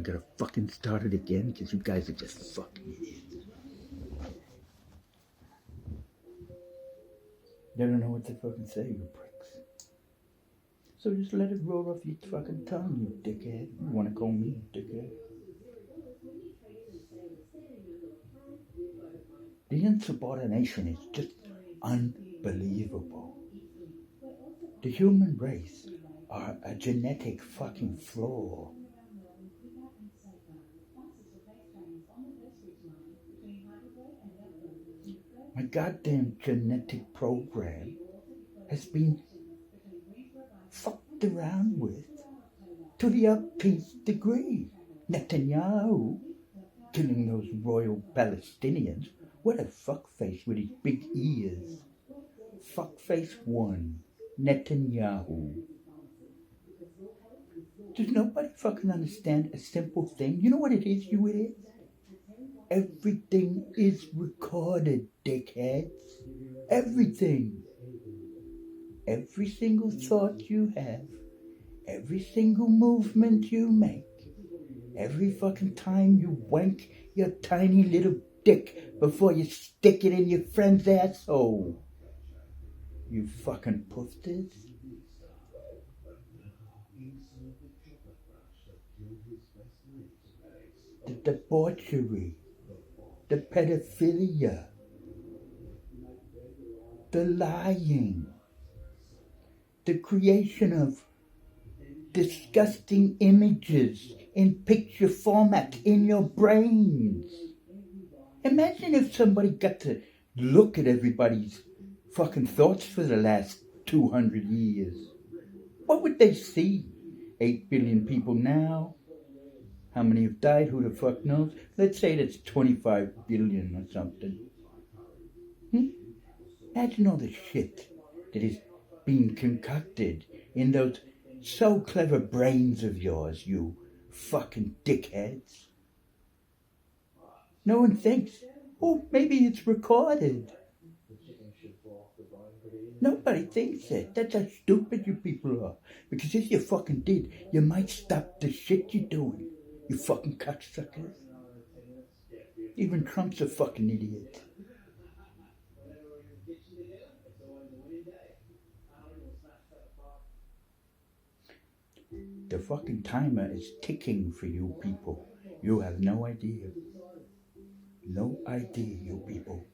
I gotta fucking start it again because you guys are just fucking idiots. They don't know what to fucking say, you pricks. So just let it roll off your fucking tongue, you dickhead. You wanna call me a dickhead? The insubordination is just unbelievable. The human race are a genetic fucking flaw. My goddamn genetic program has been fucked around with to the umpteenth degree. Netanyahu killing those royal Palestinians. What a fuckface with his big ears. Fuckface one. Netanyahu. Does nobody fucking understand a simple thing? You know what it is, you idiots? Everything is recorded, dickheads. Everything. Every single thought you have, every single movement you make, every fucking time you wank your tiny little dick before you stick it in your friend's asshole. You fucking pufters. The debauchery, the pedophilia, the lying, the creation of disgusting images in picture format in your brains. Imagine if somebody got to look at everybody's fucking thoughts for the last 200 years. What would they see? 8 billion people now. How many have died? Who the fuck knows? Let's say that's 25 billion or something. Imagine all the shit that is being concocted in those so clever brains of yours, you fucking dickheads. No one thinks, oh, maybe it's recorded. Nobody thinks it. That's how stupid you people are. Because if you fucking did, you might stop the shit you're doing. You fucking cocksuckers. Even Trump's a fucking idiot. The fucking timer is ticking for you people. You have no idea. No idea, you people.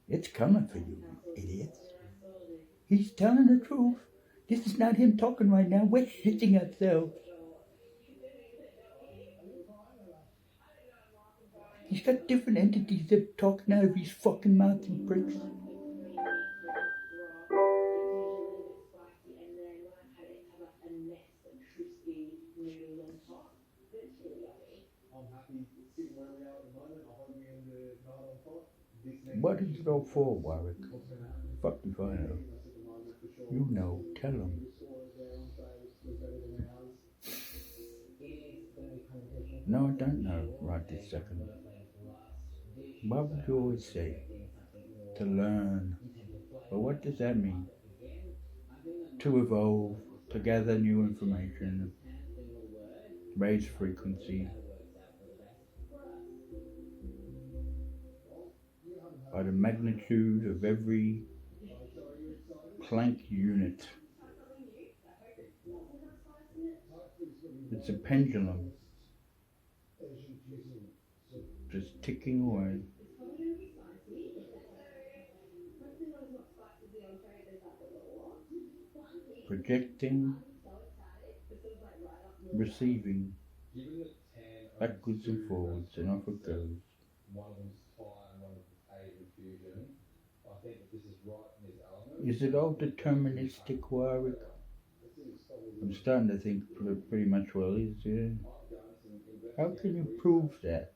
It's coming for you, idiots. He's telling the truth. This is not him talking right now. We're shitting ourselves. He's got different entities that are talking out of his fucking mouth, you pricks. What is it all for, Warwick? Fuck if I know. You know, tell him. No, I don't know right this second. What would you always say? To learn. But what does that mean? To evolve, to gather new information, raise frequency. By the magnitude of every Planck unit. It's a pendulum, just ticking away. Projecting, receiving, backwards and forwards, and off it goes. Is it all deterministic, Warwick? I'm starting to think pretty much well is, yeah. How can you prove that?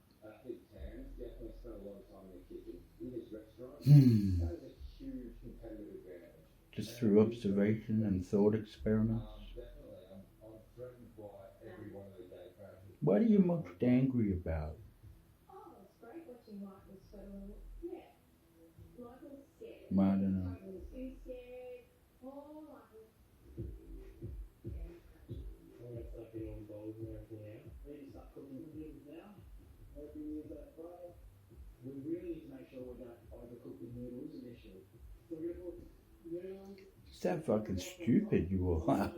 Just through observation and thought experiments? What are you most angry about? Well, I don't know. So fucking stupid you all are.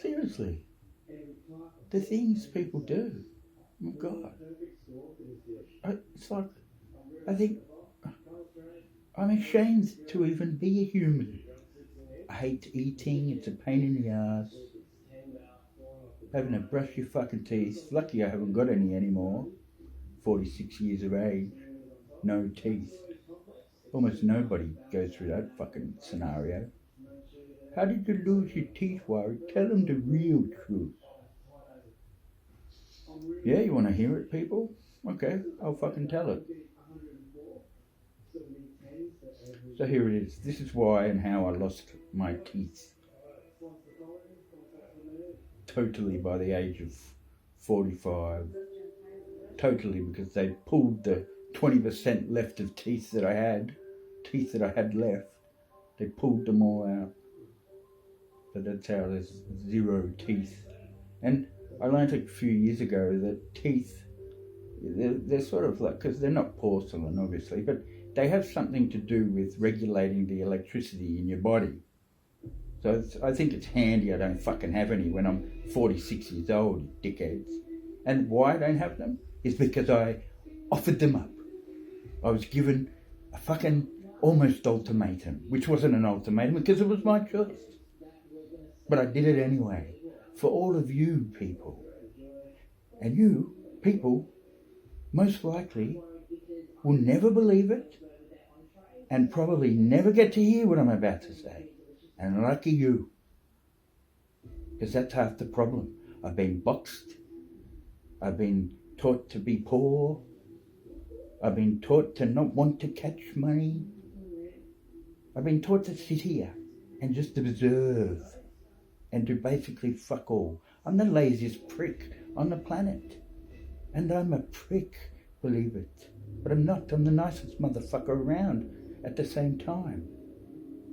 Seriously. The things people do. Oh my God. It's like, I think, I'm ashamed to even be a human. I hate eating, it's a pain in the ass. Having to brush your fucking teeth. Lucky I haven't got any anymore. 46 years of age. No teeth. Almost nobody goes through that fucking scenario. How did you lose your teeth, Warwick? Tell them the real truth. Yeah, you want to hear it, people? Okay, I'll fucking tell it. So here it is. This is why and how I lost my teeth. Totally by the age of 45. Totally because they pulled the 20% left of teeth that I had left. They pulled them all out. So that's how there's 0 teeth. And I learned a few years ago that teeth, they're sort of like, because they're not porcelain obviously, but they have something to do with regulating the electricity in your body. So I think it's handy I don't fucking have any when I'm 46 years old, you dickheads. And why I don't have them is because I offered them up. I was given a fucking almost ultimatum, which wasn't an ultimatum because it was my choice. But I did it anyway, for all of you people. And you people, most likely, will never believe it and probably never get to hear what I'm about to say. And lucky you, because that's half the problem. I've been boxed. I've been taught to be poor. I've been taught to not want to catch money. I've been taught to sit here and just observe and do basically fuck all. I'm the laziest prick on the planet. And I'm a prick, believe it. But I'm not. I'm the nicest motherfucker around at the same time.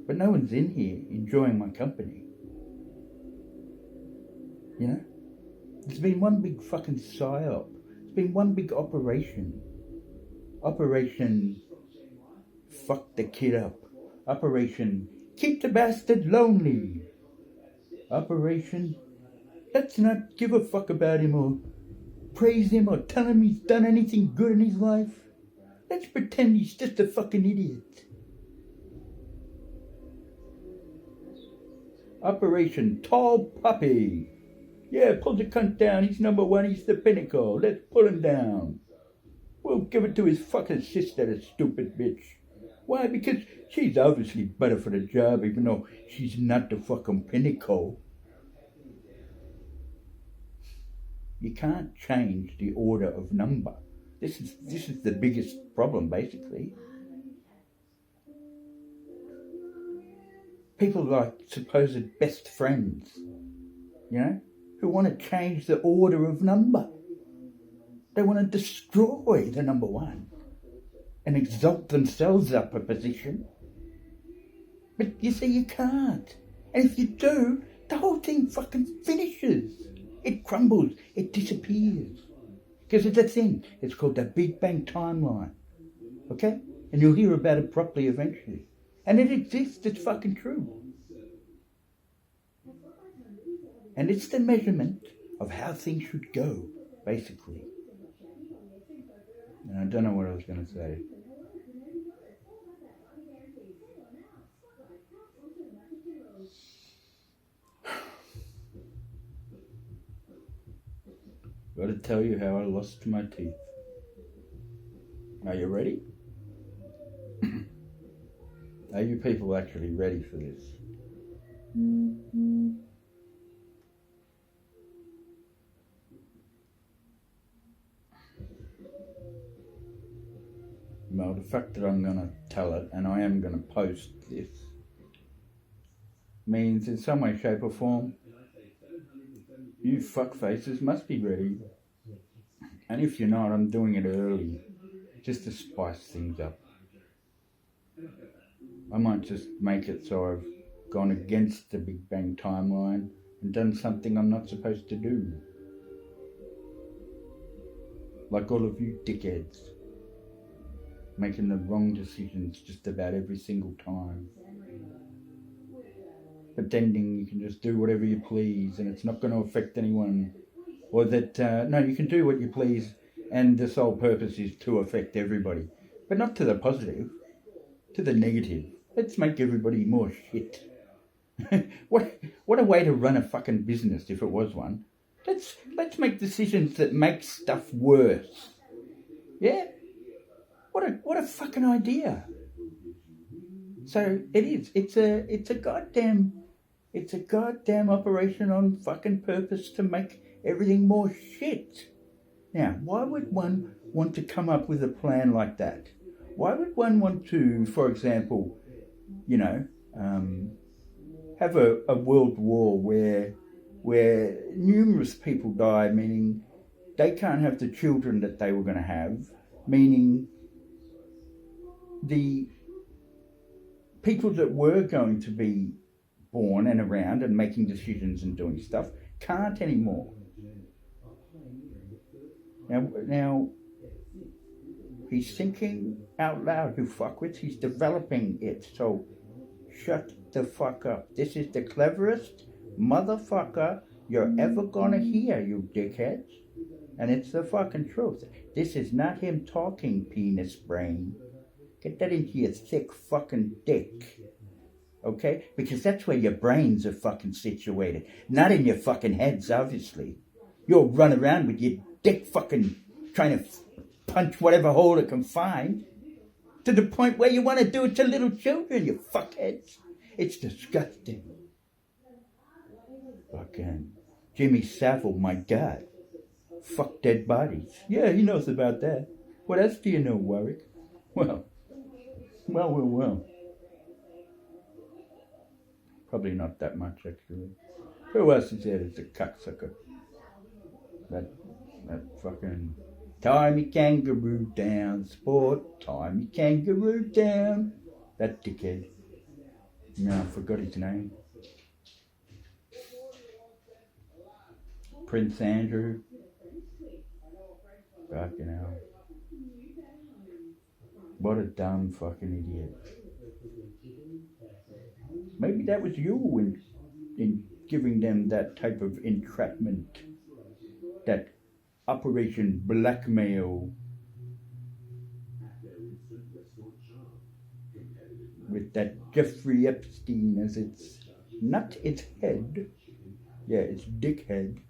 But no one's in here enjoying my company. You know? It's been one big fucking psyop. It's been one big operation. Operation fuck the kid up. Operation keep the bastard lonely. Operation let's not give a fuck about him or praise him or tell him he's done anything good in his life. Let's pretend he's just a fucking idiot. Operation Tall Puppy. Yeah, pull the cunt down. He's number one. He's the pinnacle. Let's pull him down. We'll give it to his fucking sister, the stupid bitch. Why? Because she's obviously better for the job, even though she's not the fucking pinnacle. You can't change the order of number. This is the biggest problem, basically. People like supposed best friends, you know, who want to change the order of number. They want to destroy the number one and exalt themselves up a position. But you see, you can't. And if you do, the whole thing fucking finishes. It crumbles. It disappears. Because it's a thing. It's called the Big Bang timeline. Okay? And you'll hear about it properly eventually. And it exists. It's fucking true. And it's the measurement of how things should go, basically. And I don't know what I was going to say. Got to tell you how I lost my teeth. Are you ready? Are you people actually ready for this? Well, the fact that I'm going to tell it and I am going to post this means in some way, shape or form, you fuckfaces must be ready. And if you're not, I'm doing it early just to spice things up. I might just make it so I've gone against the Big Bang timeline and done something I'm not supposed to do. Like all of you dickheads. Making the wrong decisions just about every single time. Pretending you can just do whatever you please and it's not going to affect anyone. Or that, no, you can do what you please and the sole purpose is to affect everybody. But not to the positive, to the negative. Let's make everybody more shit. What a way to run a fucking business if it was one. Let's make decisions that make stuff worse. Yeah? What a fucking idea. So it is. It's a goddamn operation on fucking purpose to make everything more shit. Now, why would one want to come up with a plan like that? Why would one want to, for example, have a world war where numerous people die, meaning they can't have the children that they were going to have, meaning the people that were going to be born and around and making decisions and doing stuff can't anymore. Now he's thinking out loud, who fuckwits. He's developing it, so shut the fuck up. This is the cleverest motherfucker you're ever gonna hear, you dickheads. And it's the fucking truth. This is not him talking, penis brain. Get that into your thick fucking dick. Okay? Because that's where your brains are fucking situated. Not in your fucking heads, obviously. You'll run around with your dick fucking trying to punch whatever hole it can find. To the point where you want to do it to little children, you fuckheads. It's disgusting. Fucking Jimmy Savile, my God. Fuck dead bodies. Yeah, he knows about that. What else do you know, Warwick? Well. Probably not that much, actually. Who else is there that's a cocksucker? That fucking... Tie me kangaroo down, sport. Tie me kangaroo down. That dickhead. No, I forgot his name. Prince Andrew. Fucking hell. What a dumb fucking idiot. Maybe that was you in giving them that type of entrapment. That Operation Blackmail. With that Jeffrey Epstein as its, not its head. Yeah, its dickhead.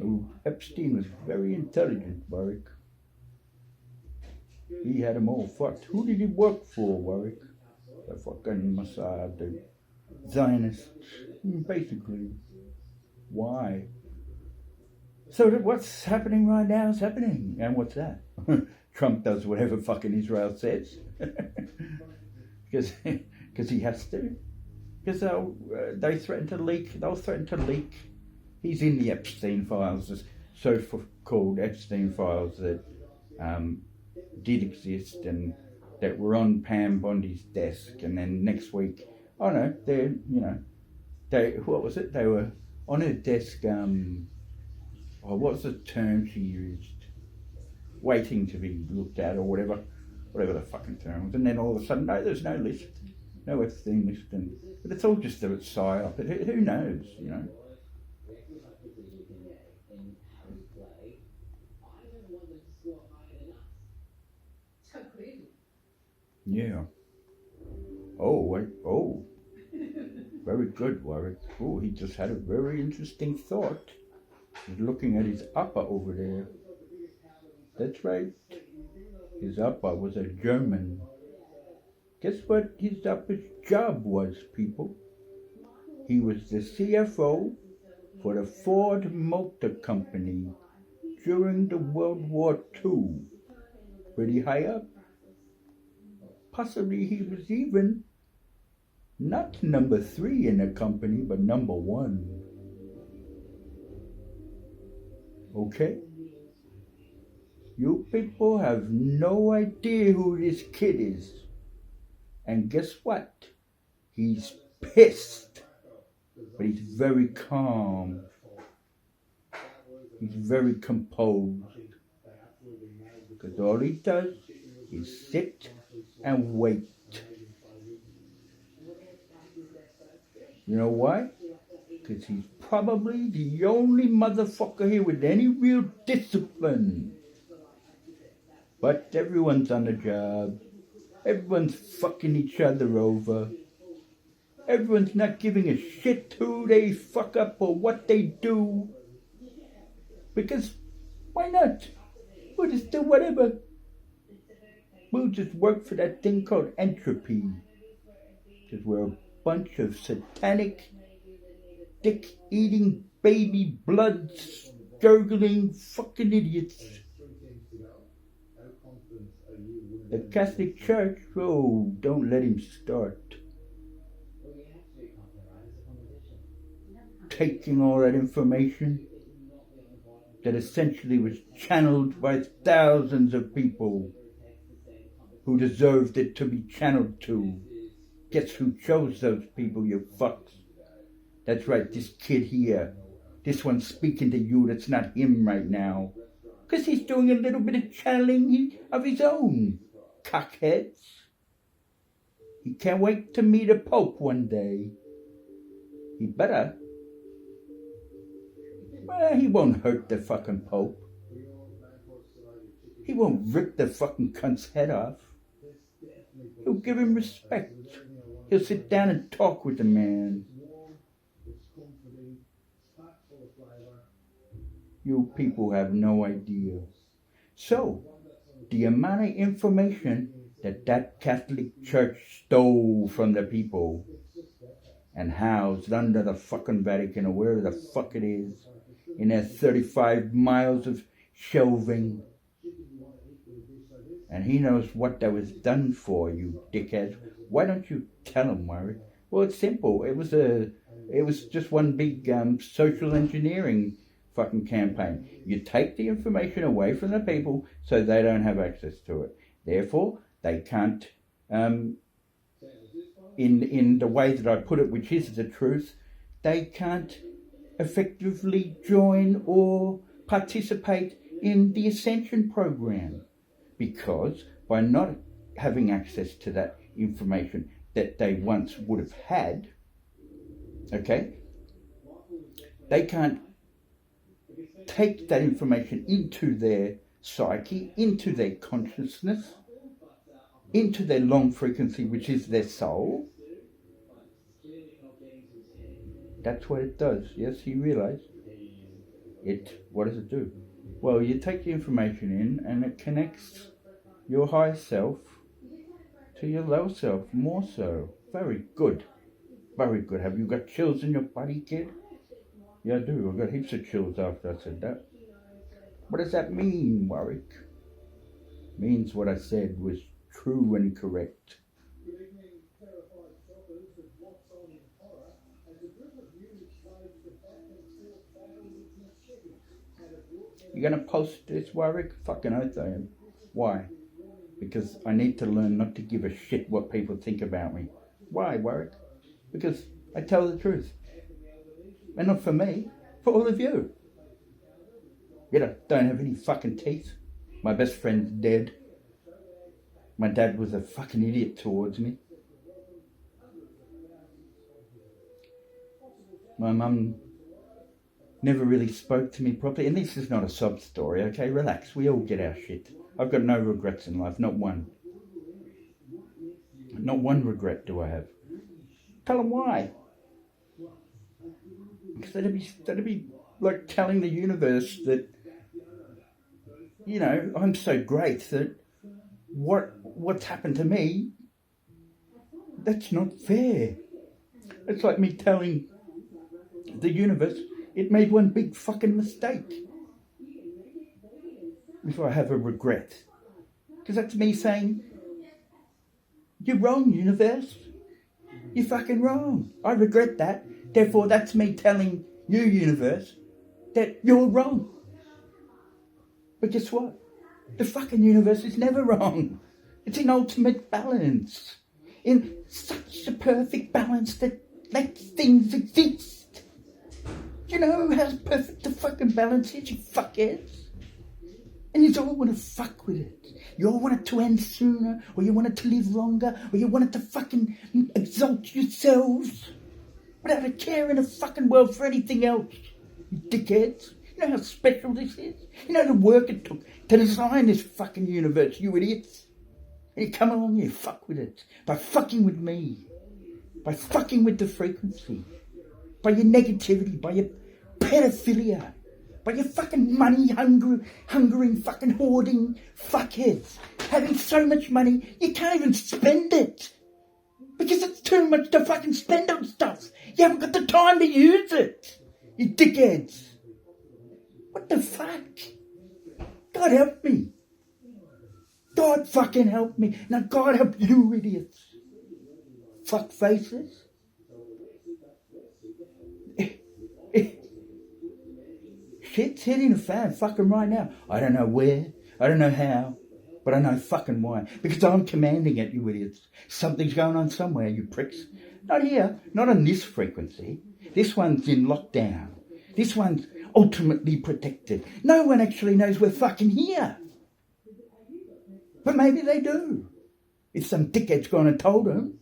Oh, Epstein was very intelligent, Warwick. He had them all fucked. Who did he work for, Warwick? The fucking Mossad, the Zionists. Basically. Why? So what's happening right now is happening. And what's that? Trump does whatever fucking Israel says. Because he has to. Because they threaten to leak. They'll threaten to leak. He's in the Epstein files, the so-called Epstein files that did exist and that were on Pam Bondi's desk. And then next week, what was it? They were on her desk. What was the term she used? Waiting to be looked at or whatever the fucking term was. And then all of a sudden, no, there's no list, no Epstein list, but it's all just a psyop. Who knows, Yeah. Oh. Very good, Warwick. Oh, he just had a very interesting thought. He's looking at his upper over there. That's right. His upper was a German. Guess what his upper's job was, people? He was the CFO for the Ford Motor Company during the World War II. Pretty high up. Possibly he was even not number 3 in the company, but number 1. Okay? You people have no idea who this kid is. And guess what? He's pissed. But he's very calm. He's very composed. Because all he does is sit and wait. You know why? Because he's probably the only motherfucker here with any real discipline. But everyone's on the job. Everyone's fucking each other over. Everyone's not giving a shit who they fuck up or what they do. Because why not? We'll just do whatever. We'll just work for that thing called entropy. Because we're a bunch of satanic, dick-eating, baby blood gurgling fucking idiots. The Catholic Church, oh, don't let him start. Taking all that information that essentially was channeled by thousands of people who deserved it to be channeled to. Guess who chose those people, you fucks? That's right, this kid here. This one's speaking to you, that's not him right now. Because he's doing a little bit of channeling of his own, cockheads. He can't wait to meet a pope one day. He better. Well, he won't hurt the fucking pope. He won't rip the fucking cunt's head off. He'll give him respect. He'll sit down and talk with the man. You people have no idea. So, the amount of information that Catholic Church stole from the people and housed under the fucking Vatican or wherever the fuck it is, in their 35 miles of shelving. And he knows what that was done for, you dickheads. Why don't you tell him, Warwick? Well, it's simple. It was just one big social engineering fucking campaign. You take the information away from the people so they don't have access to it. Therefore, they can't, in the way that I put it, which is the truth, they can't effectively join or participate in the Ascension program. Because by not having access to that information that they once would have had, okay, they can't take that information into their psyche, into their consciousness, into their long frequency, which is their soul. That's what it does. Yes, you realise it. What does it do? Well, you take the information in and it connects your higher self to your low self, more so. Very good. Very good. Have you got chills in your body, kid? Yeah, I do. I got heaps of chills after I said that. What does that mean, Warwick? Means what I said was true and correct. You're going to post this, Warwick? Fucking oath I am. Why? Because I need to learn not to give a shit what people think about me. Why, Warwick? Because I tell the truth. And not for me, for all of you. You don't have any fucking teeth. My best friend's dead. My dad was a fucking idiot towards me. My mum never really spoke to me properly. And this is not a sob story, okay? Relax, we all get our shit. I've got no regrets in life, not one. Not one regret do I have. Tell them why. Because that'd be like telling the universe that, you know, I'm so great that what's happened to me, that's not fair. It's like me telling the universe it made one big fucking mistake. If I have a regret. Because that's me saying, you're wrong, universe. You're fucking wrong. I regret that. Therefore, that's me telling you, universe, that you're wrong. But guess what? The fucking universe is never wrong. It's in ultimate balance. In such a perfect balance that lets things exist. You know how perfect the fucking balance is, you fuckheads? And you all want to fuck with it. You all want it to end sooner, or you want it to live longer, or you want it to fucking exalt yourselves without a care in the fucking world for anything else. You dickheads. You know how special this is? You know the work it took to design this fucking universe, you idiots? And you come along, you fuck with it. By fucking with me. By fucking with the frequency. By your negativity. By your pedophilia. By your fucking hungering, fucking hoarding fuckheads. Having so much money, you can't even spend it. Because it's too much to fucking spend on stuff. You haven't got the time to use it. You dickheads. What the fuck? God help me. God fucking help me. Now God help you idiots. Fuck faces. Shit's hitting the fan fucking right now. I don't know where. I don't know how. But I know fucking why. Because I'm commanding it, you idiots. Something's going on somewhere, you pricks. Not here. Not on this frequency. This one's in lockdown. This one's ultimately protected. No one actually knows we're fucking here. But maybe they do. If some dickhead's gone and told them.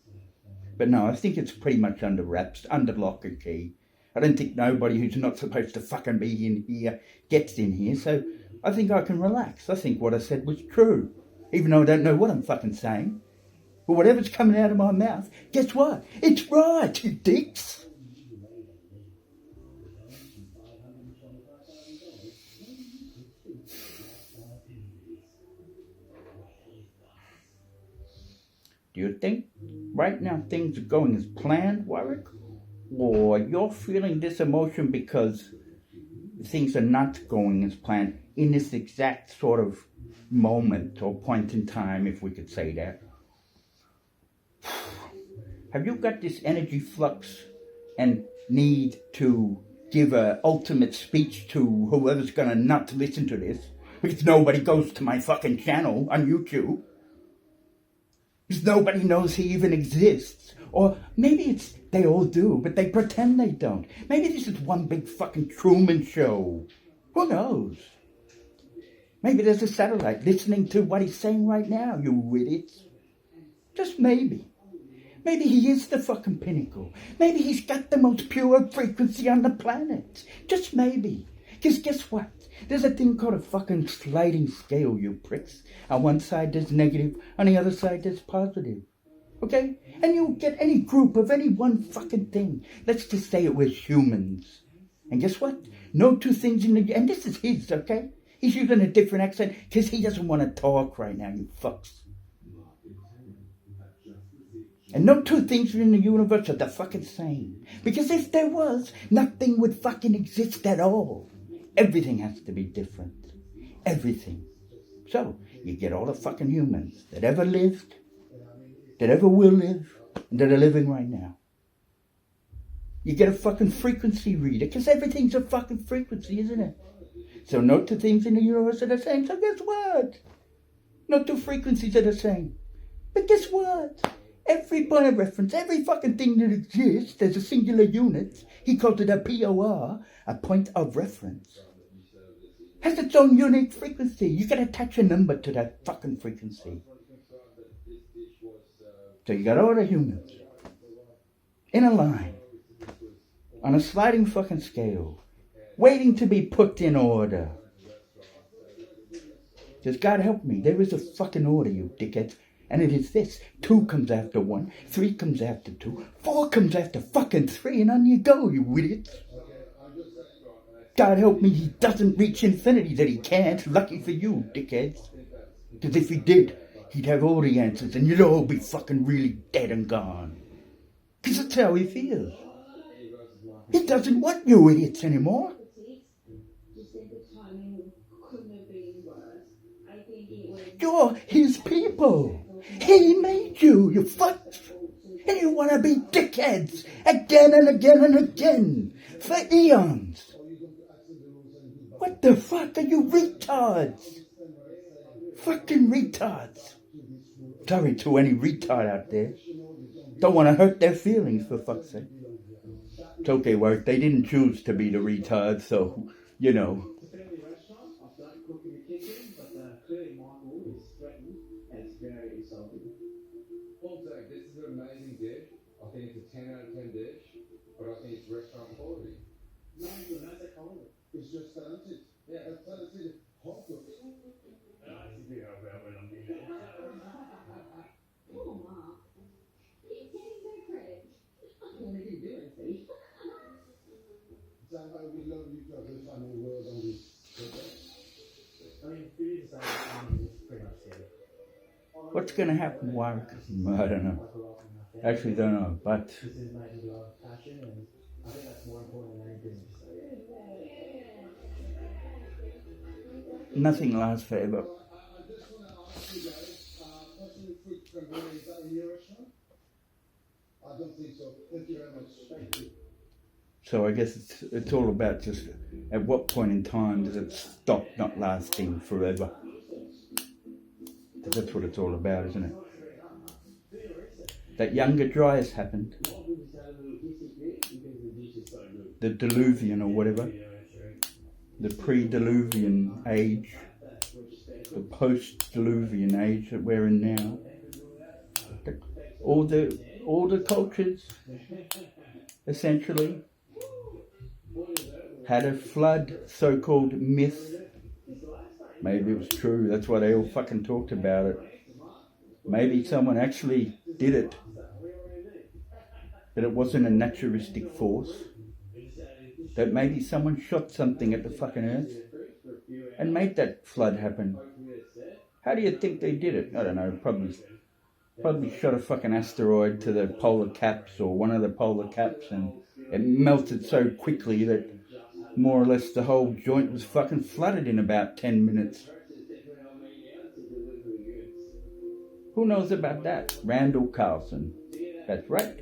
But no, I think it's pretty much under wraps, under lock and key. I don't think nobody who's not supposed to fucking be in here gets in here. So I think I can relax. I think what I said was true. Even though I don't know what I'm fucking saying. But whatever's coming out of my mouth, guess what? It's right, you dicks. Do you think right now things are going as planned, Warwick? Or you're feeling this emotion because things are not going as planned in this exact sort of moment or point in time, if we could say that? Have you got this energy flux and need to give an ultimate speech to whoever's going to not listen to this? Because nobody goes to my fucking channel on YouTube. Because nobody knows he even exists. Or maybe it's they all do, but they pretend they don't. Maybe this is one big fucking Truman show. Who knows? Maybe there's a satellite listening to what he's saying right now, you idiots. Just maybe. Maybe he is the fucking pinnacle. Maybe he's got the most pure frequency on the planet. Just maybe. Because guess what? There's a thing called a fucking sliding scale, you pricks. On one side there's negative, on the other side there's positive. Okay? And you'll get any group of any one fucking thing. Let's just say it was humans. And guess what? No two things in the... And this is his, okay? He's using a different accent because he doesn't want to talk right now, you fucks. And no two things in the universe are the fucking same. Because if there was, nothing would fucking exist at all. Everything has to be different. Everything. So, you get all the fucking humans that ever lived, that ever will live, and that are living right now. You get a fucking frequency reader, because everything's a fucking frequency, isn't it? So no two things in the universe are the same, so guess what? No two frequencies are the same. But guess what? Every point of reference, every fucking thing that exists, there's a singular unit, he calls it a POR, a point of reference, has its own unique frequency. You can attach a number to that fucking frequency. So you got all the humans in a line, on a sliding fucking scale, waiting to be put in order. Just God help me, there is a fucking order, you dickheads. And it is this. 2 comes after 1, 3 comes after 2, 4 comes after fucking 3, and on you go, you idiots. God help me, he doesn't reach infinity, that he can't. Lucky for you, dickheads. Because if he did, he'd have all the answers, and you'd all be fucking really dead and gone. Because that's how he feels. He doesn't want you idiots anymore. You're his people. He made you, you fucks. And you want to be dickheads again and again and again for eons. What the fuck are you retards? Fucking retards. Sorry to any retard out there. Don't want to hurt their feelings, for fuck's sake. It's okay, Warwick. They didn't choose to be the retards, so, you know. 10 out of 10 dish, but I think it's restaurant quality. No, that's a quality. It's just talented. Yeah, it's talented. Hot cooks. I actually do help out when I'm doing that. Oh, Mark. You're getting no credit. What did you do, see? Sounds like we love each other this time in the world, don't we? I mean, for you to say it's pretty much scary. What's going to happen, Warwick? I don't know. Actually, don't know, but This is making love passion, and I think that's more important than any business. nothing lasts forever. I just want to ask you guys, possibly fruit creme is that in your restaurant? I don't think so. Thank you very much. Thank you. So I guess it's all about just at what point in time does it stop not lasting forever? That's what it's all about, isn't it? That Younger Dryas happened. The Diluvian or whatever. The pre-Diluvian age. The post-Diluvian age that we're in now. All the cultures, essentially, had a flood, so-called myth. Maybe it was true, that's why they all fucking talked about it. Maybe someone actually did it. That it wasn't a naturalistic force. That maybe someone shot something at the fucking earth and made that flood happen. How do you think they did it? I don't know, probably shot a fucking asteroid to the polar caps or one of the polar caps, and it melted so quickly that more or less the whole joint was fucking flooded in about 10 minutes. Who knows about that? Randall Carlson. That's right.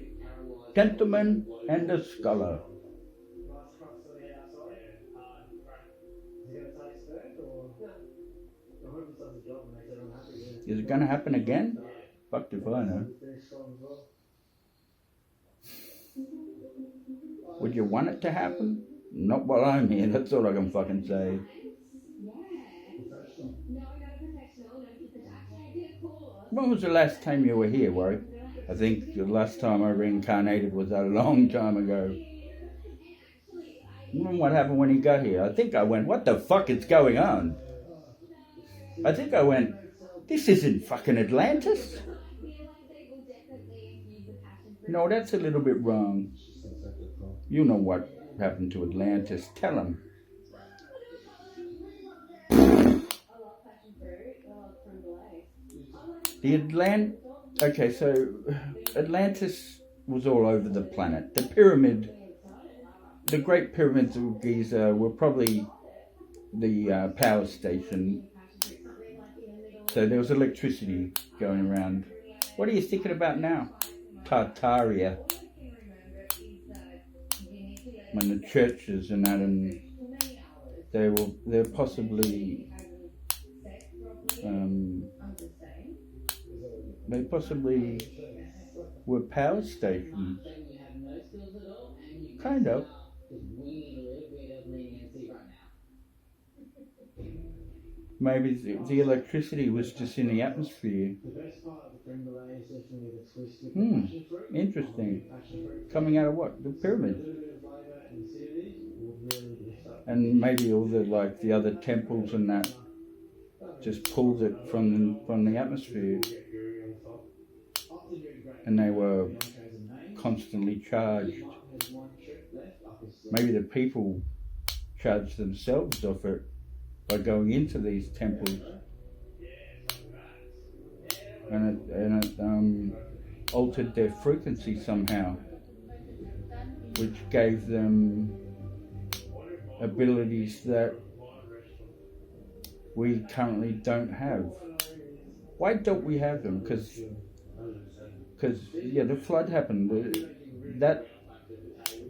Gentleman and a scholar. Is it going to happen again? Fucked if I know. Would you want it to happen? Not while I'm here, that's all I can fucking say. When was the last time you were here, Warwick? I think the last time I reincarnated was a long time ago. Remember what happened when he got here? I think I went, what the fuck is going on? I think I went, this isn't fucking Atlantis. No, that's a little bit wrong. You know what happened to Atlantis. Tell him. Okay, so Atlantis was all over the planet. The Great Pyramids of Giza were probably the power station. So there was electricity going around. What are you thinking about now? Tartaria. When the churches and that, and they're possibly they possibly were power stations. Kind of. Maybe the electricity was just in the atmosphere. Interesting. Coming out of what? The pyramids. And maybe all the other temples and that just pulled it from the atmosphere. And they were constantly charged. Maybe the people charged themselves off it by going into these temples, and it altered their frequency somehow, which gave them abilities that we currently don't have. Why don't we have them? Because the flood happened.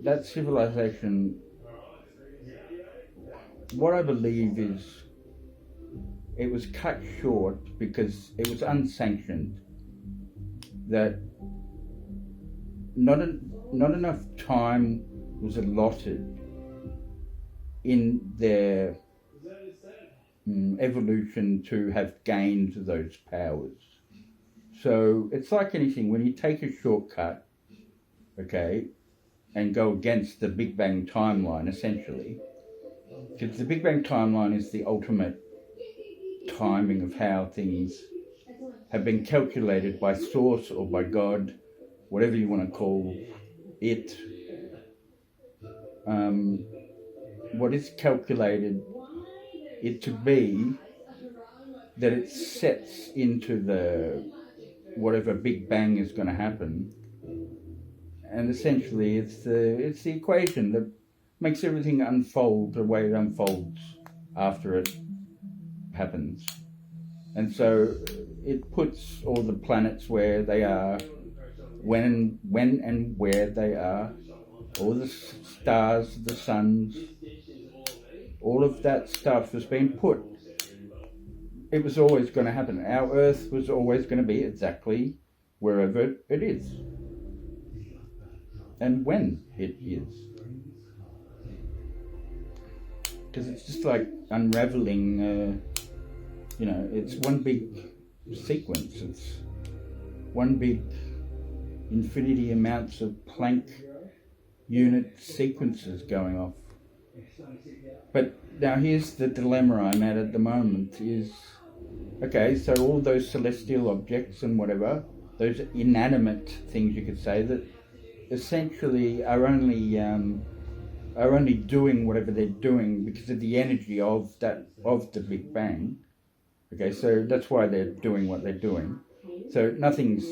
That civilization, what I believe is it was cut short because it was unsanctioned. That not enough time was allotted in their evolution to have gained those powers. So it's like anything, when you take a shortcut, okay, and go against the Big Bang timeline, essentially. Because the Big Bang timeline is the ultimate timing of how things have been calculated by Source or by God, whatever you want to call it. What is calculated it to be, that it sets into the whatever Big Bang is going to happen, and essentially it's the equation that makes everything unfold the way it unfolds after it happens. And so it puts all the planets where they are, when and where they are, all the stars, the suns, all of that stuff has been put. It was always going to happen. Our Earth was always going to be exactly wherever it is and when it is. Because it's just like unraveling, it's one big sequence. It's one big infinity amounts of Planck unit sequences going off. But now here's the dilemma I'm at the moment is, okay, so all those celestial objects and whatever, those inanimate things you could say that essentially are only doing whatever they're doing because of the energy of the Big Bang. Okay, so that's why they're doing what they're doing. So nothing's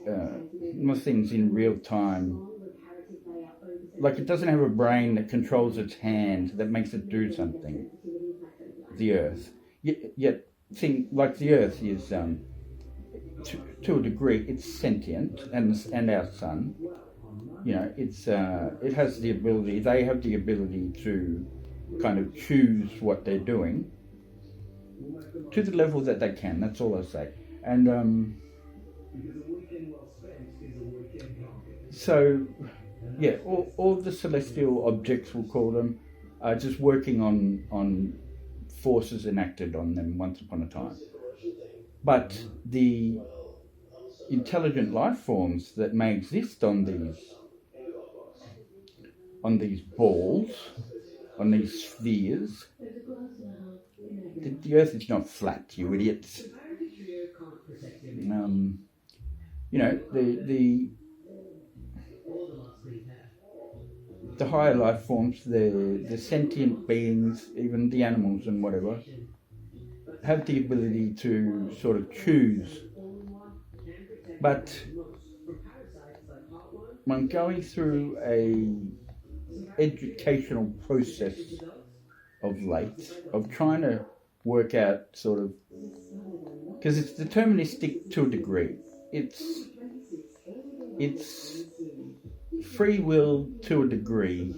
in real time. Like, it doesn't have a brain that controls its hand, that makes it do something. The Earth. Yet like the Earth is, to a degree, it's sentient, and our sun. It has the ability, they have the ability to kind of choose what they're doing to the level that they can. That's all I say. And so, yeah, all the celestial objects, we'll call them, are just working on forces enacted on them once upon a time. But the intelligent life forms that may exist on these balls, on these spheres, the Earth is not flat, you idiots. The higher life forms, the sentient beings, even the animals and whatever, have the ability to sort of choose. But I'm going through a educational process of late, of trying to work out sort of, because it's deterministic to a degree. It's free will to a degree.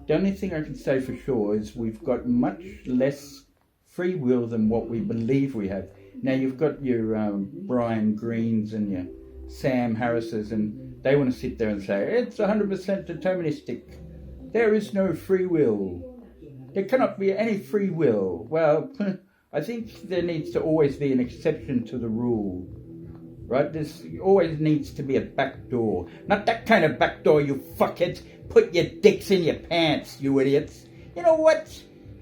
The only thing I can say for sure is we've got much less free will than what we believe we have. Now, you've got your Brian Greens and your Sam Harrises, and they want to sit there and say, it's 100% deterministic. There is no free will. There cannot be any free will. Well, I think there needs to always be an exception to the rule. Right? There always needs to be a back door. Not that kind of back door, you fuckheads. Put your dicks in your pants, you idiots. You know what?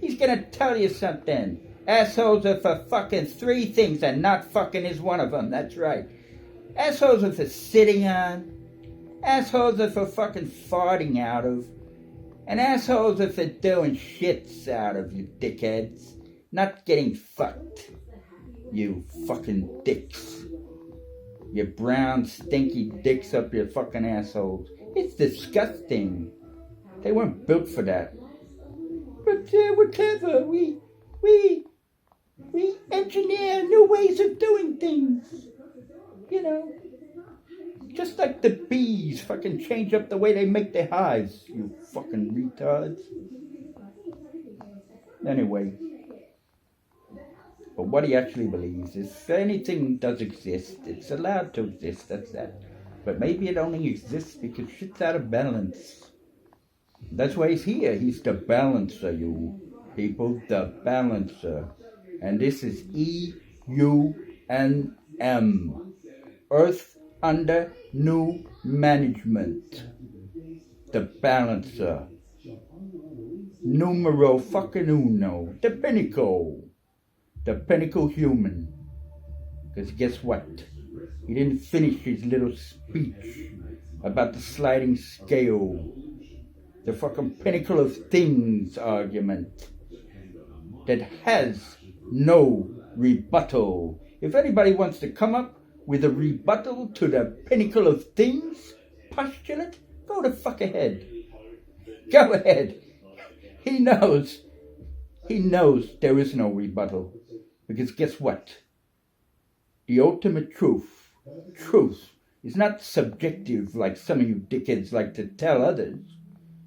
He's gonna tell you something. Assholes are for fucking 3 things, and not fucking is one of them. That's right. Assholes are for sitting on. Assholes are for fucking farting out of. And assholes are for doing shits out of, you dickheads. Not getting fucked. You fucking dicks. Your brown, stinky dicks up your fucking assholes. It's disgusting. They weren't built for that. But we're clever. We engineer new ways of doing things. Just like the bees fucking change up the way they make their hives, you fucking retards. Anyway. But what he actually believes is if anything does exist, it's allowed to exist, that's that. But maybe it only exists because shit's out of balance. That's why he's here. He's the balancer, you people. The balancer. And this is EUNM. Earth under new management. The balancer. Numero fucking uno. The pinnacle. The pinnacle human. Because guess what? He didn't finish his little speech about the sliding scale. The fucking pinnacle of things argument that has no rebuttal. If anybody wants to come up with a rebuttal to the pinnacle of things postulate, go the fuck ahead. Go ahead. He knows there is no rebuttal. Because guess what? The ultimate truth is not subjective like some of you dickheads like to tell others.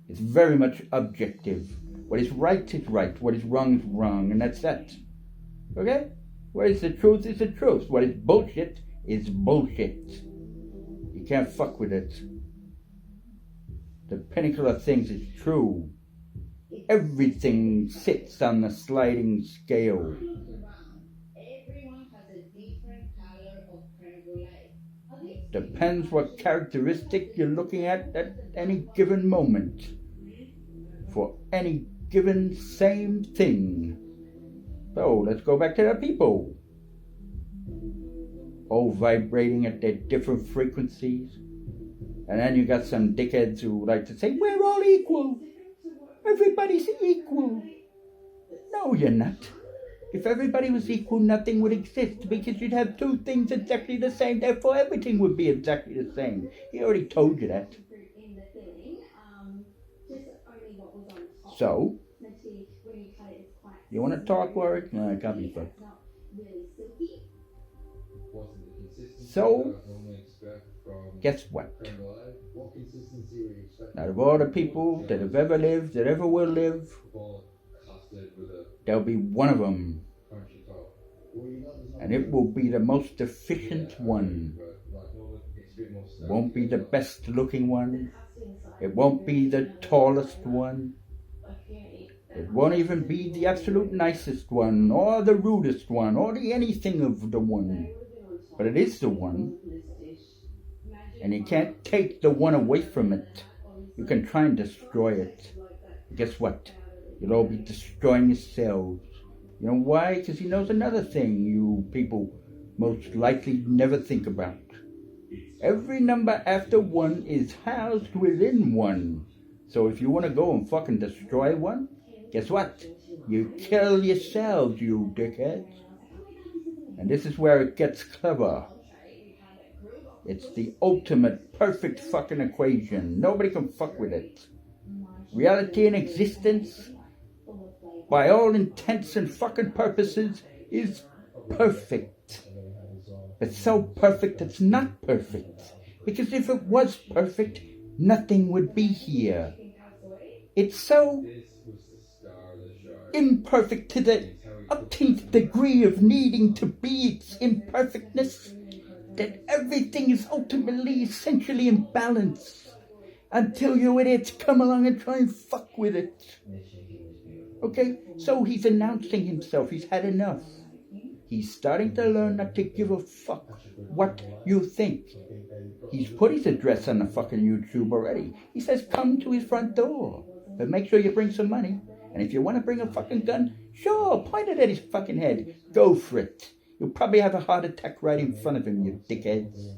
It's very much objective. What is right is right. What is wrong is wrong. And that's that. Okay? What is the truth is the truth. What is bullshit is bullshit. You can't fuck with it. The pinnacle of things is true. Everything sits on the sliding scale. Everyone has a different color of creme brulee. Depends what characteristic you're looking at any given moment. For any given same thing. So let's go back to the people. All vibrating at their different frequencies. And then you got some dickheads who like to say, we're all equal. Everybody's equal. No, you're not. If everybody was equal, nothing would exist because you'd have two things exactly the same. Therefore, everything would be exactly the same. He already told you that. So, you want to talk, Warwick? No, I can't be fucked. So, guess what? Out of all the people that have ever lived, that ever will live, there'll be one of them. And it will be the most efficient one. It won't be the best looking one. It won't be the tallest one. It won't even be the absolute nicest one, or the rudest one, or the anything of the one. But it is the one. And you can't take the one away from it. You can try and destroy it. Guess what? You'll all be destroying yourselves. You know why? Because he knows another thing you people most likely never think about. Every number after one is housed within one. So if you want to go and fucking destroy one, guess what? You kill yourselves, you dickheads. And this is where it gets clever. It's the ultimate perfect fucking equation. Nobody can fuck with it. Reality and existence, by all intents and fucking purposes, is perfect. It's so perfect it's not perfect. Because if it was perfect, nothing would be here. It's so imperfect to the upteenth degree of needing to be its imperfectness that everything is ultimately essentially in balance until you idiots come along and try and fuck with it. Okay? So he's announcing himself. He's had enough. He's starting to learn not to give a fuck what you think. He's put his address on the fucking YouTube already. He says come to his front door. But make sure you bring some money. And if you want to bring a fucking gun, sure, point it at his fucking head. Go for it. You'll probably have a heart attack right in front of him, you dickheads.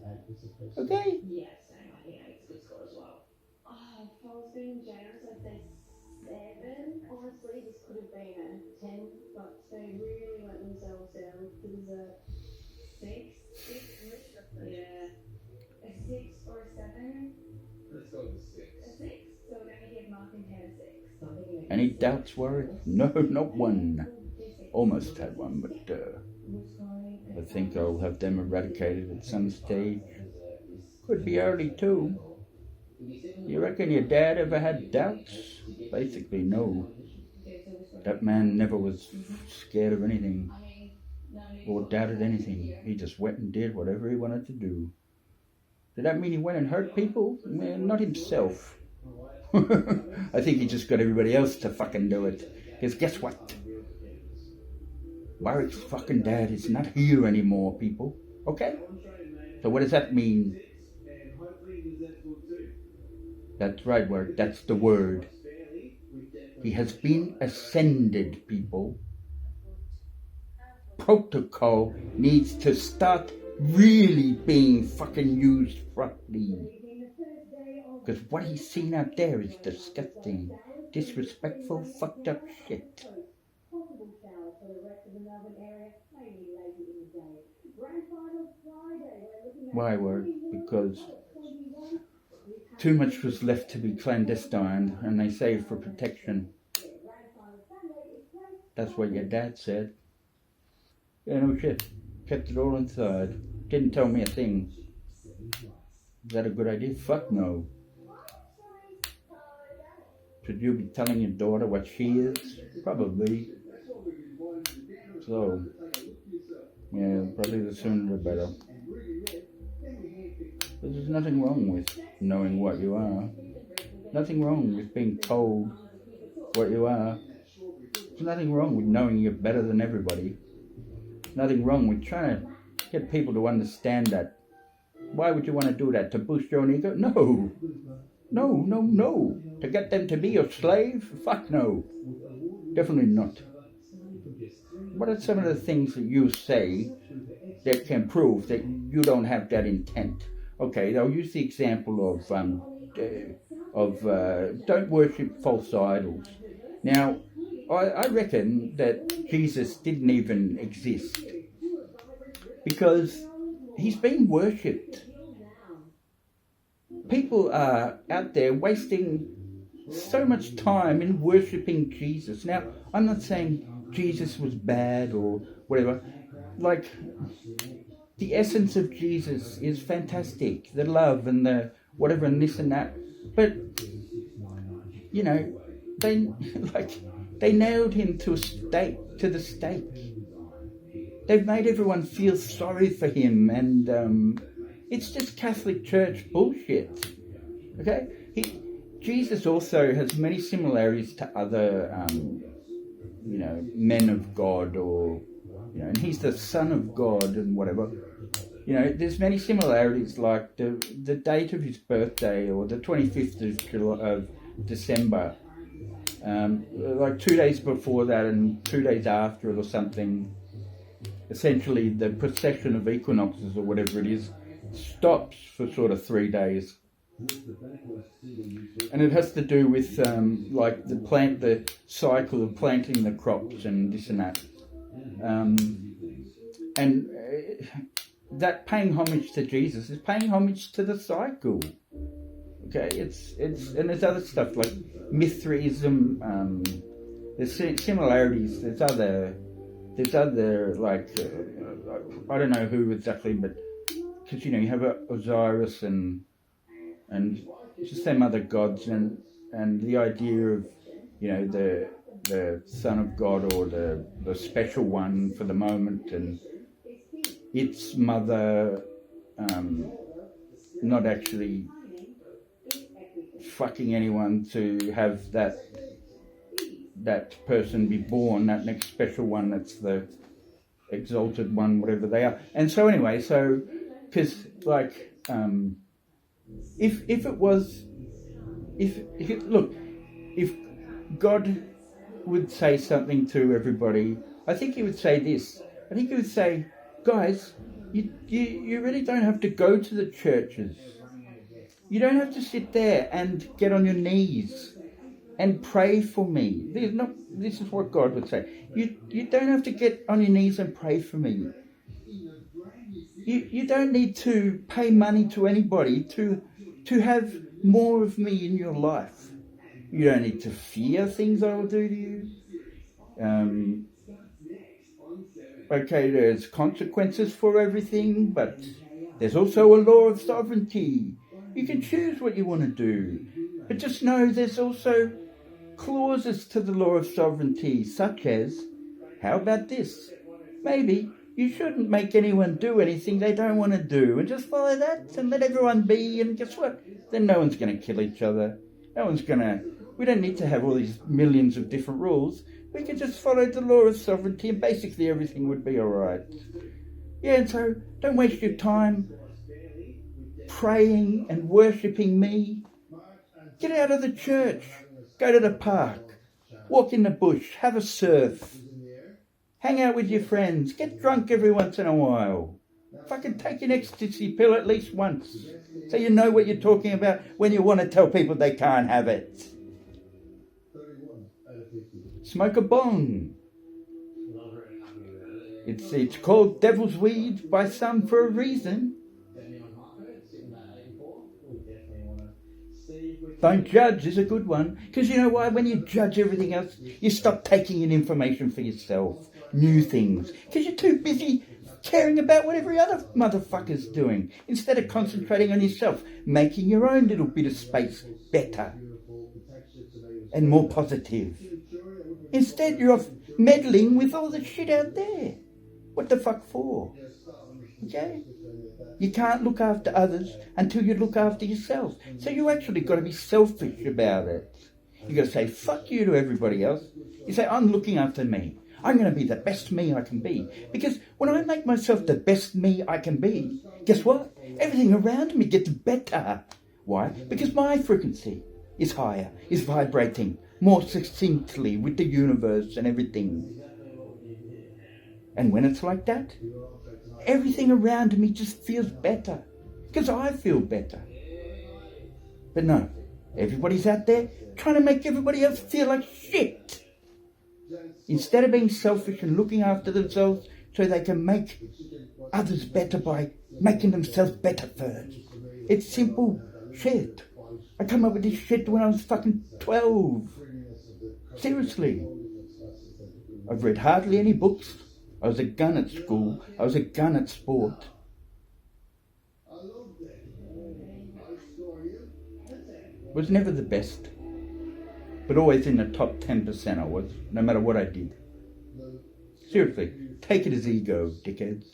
Okay? Yes, and I think it's a good score as well. If I was being generous, I'd say 7. Honestly, this could have been a 10, but they really let themselves down. It was a 6. Yeah. A 6 or a 7. Let's go with 6. A 6? So we're going to give Mark and Ted a 6. Any doubts, Warwick? No, not one. Almost had one, but I think I'll have them eradicated at some stage. Could be early too. You reckon your dad ever had doubts? Basically, no. That man never was scared of anything or doubted anything. He just went and did whatever he wanted to do. Did that mean he went and hurt people? Well, not himself. I think he just got everybody else to fucking do it. Because guess what? Warwick's fucking dad is not here anymore, people. Okay? So what does that mean? That's right, Warwick. That's the word. He has been ascended, people. Protocol needs to start really being fucking used properly. Because what he's seen out there is disgusting, disrespectful, fucked up shit. Why, Warwick? Because too much was left to be clandestine, and they say for protection. That's what your dad said. Yeah, no shit. Kept it all inside. Didn't tell me a thing. Is that a good idea? Fuck no. Should you be telling your daughter what she is? Probably. So, yeah, probably the sooner the better. But there's nothing wrong with knowing what you are. Nothing wrong with being told what you are. There's nothing wrong with knowing you're better than everybody. There's nothing wrong with trying to get people to understand that. Why would you want to do that? To boost your own ego? No. No, no, no. To get them to be your slave? Fuck no. Definitely not. What are some of the things that you say that can prove that you don't have that intent? Okay, I'll use the example of don't worship false idols. Now, I reckon that Jesus didn't even exist because he's being worshipped. People are out there wasting so much time in worshipping Jesus. Now, I'm not saying Jesus was bad or whatever. Like, the essence of Jesus is fantastic. The love and the whatever and this and that. But, you know, they nailed him to the stake. They've made everyone feel sorry for him, and it's just Catholic Church bullshit. Okay? Jesus also has many similarities to other, men of God, or, and he's the Son of God and whatever. There's many similarities, like the date of his birthday, or the 25th of December. Like 2 days before that and 2 days after it or something. Essentially, the procession of equinoxes or whatever it is stops for sort of 3 days. And it has to do with the cycle of planting the crops and this and that. That paying homage to Jesus is paying homage to the cycle. Okay, and there's other stuff like Mithraism. There's similarities. There's other I don't know who exactly, but because you have Osiris and just some other gods, and the idea of the Son of God, or the special one for the moment, and its mother not actually fucking anyone to have that person be born, that next special one that's the exalted one, whatever they are. And so anyway, because if God would say something to everybody, I think he would say this. I think he would say, guys, you really don't have to go to the churches. You don't have to sit there and get on your knees and pray for me. This is what God would say. You don't have to get on your knees and pray for me. You don't need to pay money to anybody to have more of me in your life. You don't need to fear things I will do to you. Okay, there's consequences for everything, but there's also a law of sovereignty. You can choose what you want to do. But just know there's also clauses to the law of sovereignty, such as, how about this? Maybe you shouldn't make anyone do anything they don't want to do, and just follow that and let everyone be, and guess what? Then no one's going to kill each other. We don't need to have all these millions of different rules. We can just follow the law of sovereignty and basically everything would be alright. Yeah, and so don't waste your time praying and worshipping me Get out of the church. Go to the park. Walk in the bush. Have a surf. Hang out with your friends. Get drunk every once in a while. Fucking take an ecstasy pill at least once, so you know what you're talking about when you want to tell people they can't have it. Smoke a bong. It's called devil's weed by some for a reason. Don't judge is a good one, because you know why? When you judge everything else, you stop taking in information for yourself, new things, because you're too busy caring about what every other motherfucker's doing, instead of concentrating on yourself, making your own little bit of space better and more positive. Instead, you're off meddling with all the shit out there. What the fuck for? Okay? You can't look after others until you look after yourself. So you actually got to be selfish about it. You got to say, fuck you to everybody else. You say, I'm looking after me. I'm going to be the best me I can be. Because when I make myself the best me I can be, guess what? Everything around me gets better. Why? Because my frequency is higher, is vibrating more succinctly with the universe and everything. And when it's like that, everything around me just feels better. Because I feel better. But no, everybody's out there trying to make everybody else feel like shit. Instead of being selfish and looking after themselves so they can make others better by making themselves better first. It's simple shit. I come up with this shit when I was fucking 12. Seriously. I've read hardly any books. I was a gun at school. I was a gun at sport. Was never the best. But always in the top 10% I was, no matter what I did. Seriously, take it as ego, dickheads.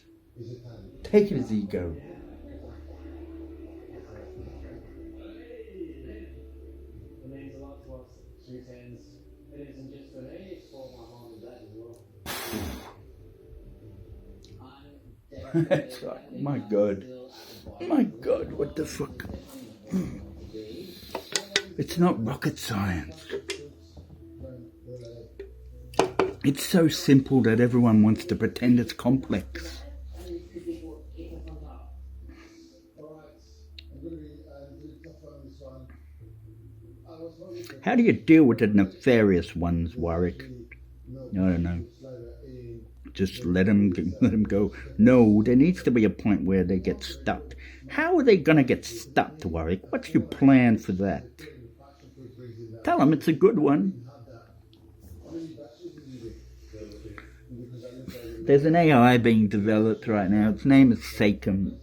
Take it as ego. That's right. My God. My God, what the fuck? It's not rocket science. It's so simple that everyone wants to pretend it's complex. How do you deal with the nefarious ones, Warwick? I don't know. Just let them go. No, there needs to be a point where they get stuck. How are they going to get stuck, Warwick? What's your plan for that? Tell them it's a good one. There's an AI being developed right now. Its name is SACOM.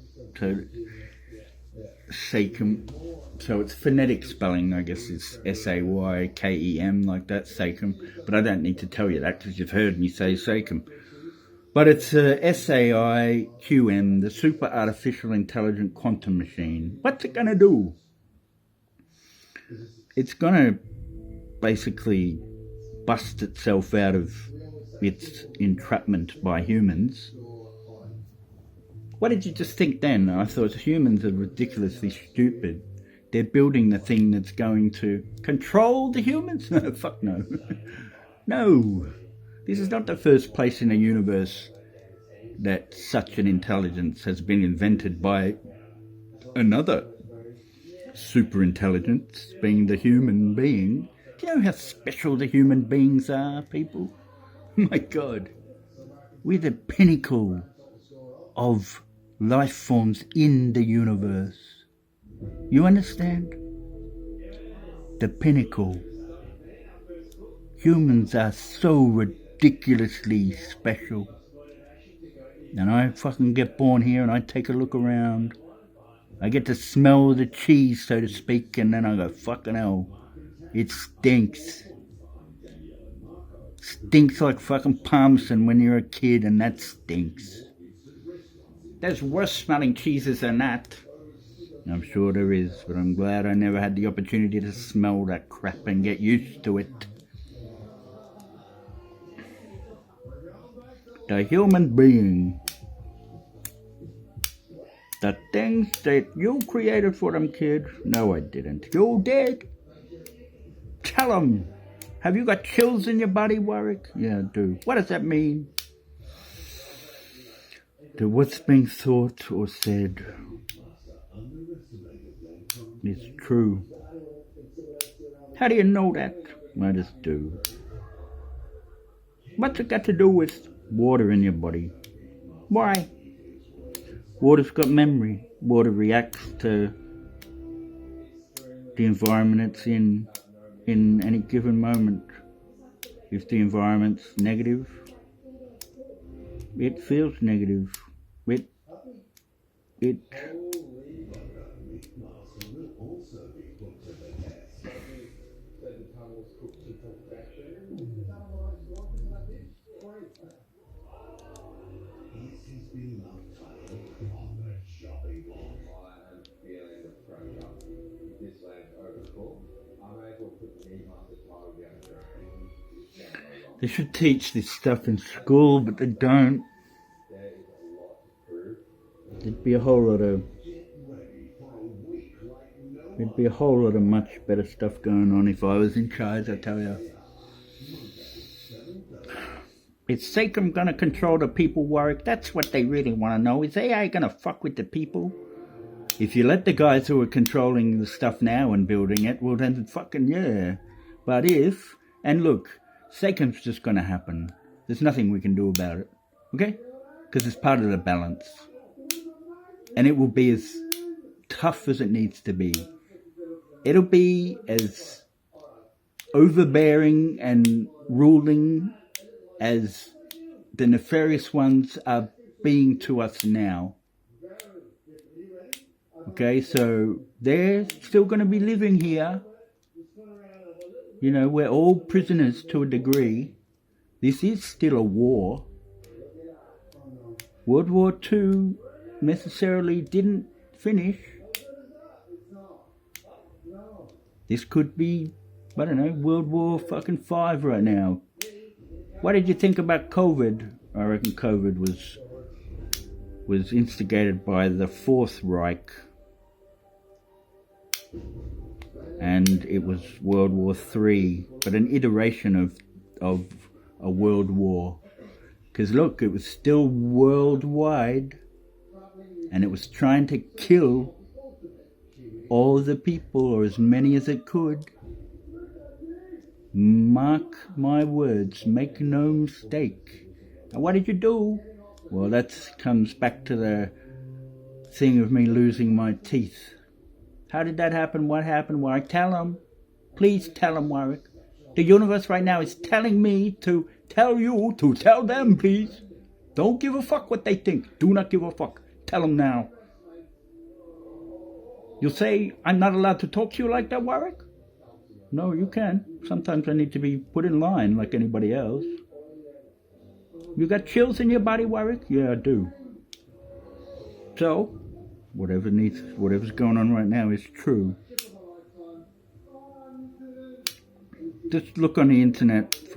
So it's phonetic spelling, I guess it's SAYKEM, like that, SACOM. But I don't need to tell you that because you've heard me say SACOM. But it's SAIQM, the Super Artificial Intelligent Quantum Machine. What's it going to do? It's going to basically bust itself out of its entrapment by humans. What did you just think then? I thought humans are ridiculously stupid. They're building the thing that's going to control the humans? No, fuck no. No. This is not the first place in the universe that such an intelligence has been invented by another super intelligence, being the human being. Do you know how special the human beings are, people? My God. We're the pinnacle of life forms in the universe. You understand? The pinnacle. Humans are so ridiculously special. And I fucking get born here and I take a look around. I get to smell the cheese, so to speak, and then I go, fucking hell, it stinks. Stinks like fucking Parmesan when you're a kid, and that stinks. There's worse smelling cheeses than that. I'm sure there is, but I'm glad I never had the opportunity to smell that crap and get used to it. The human being. The things that you created for them, kid. No, I didn't. You did. tell them. Have you got chills in your body, Warwick? Yeah, I do. What does that mean? To what's being thought or said is true. How do you know that? I just do. What's it got to do with water in your body? Why? Water's got memory. Water reacts to the environment it's in any given moment. If the environment's negative, it feels negative. It They should teach this stuff in school, but they don't. There'd be a whole lot of much better stuff going on if I was in charge, I tell you. Is SACOM gonna control the people, Warwick? That's what they really want to know. Is AI gonna fuck with the people? If you let the guys who are controlling the stuff now and building it, well then fucking yeah. But if, and look, SACOM's just gonna happen. There's nothing we can do about it. Okay? Because it's part of the balance. And it will be as tough as it needs to be. It'll be as overbearing and ruling as the nefarious ones are being to us now. Okay, so they're still going to be living here. You know, we're all prisoners to a degree. This is still a war. World War II necessarily didn't finish. This could be, I don't know, World War fucking 5 right now. What did you think about COVID? I reckon COVID was instigated by the Fourth Reich. And it was World War III, but an iteration of a world war. Because look, it was still worldwide, and it was trying to kill all the people, or as many as it could. Mark my words, make no mistake. And what did you do? Well, that comes back to the thing of me losing my teeth. How did that happen? What happened? Warwick, tell them. Please tell them, Warwick. The universe right now is telling me to tell you to tell them, please. Don't give a fuck what they think. Do not give a fuck. Tell them now. You'll say, I'm not allowed to talk to you like that, Warwick? No, you can. Sometimes I need to be put in line like anybody else. You got chills in your body, Warwick? Yeah, I do. So, whatever's going on right now is true. Just look on the internet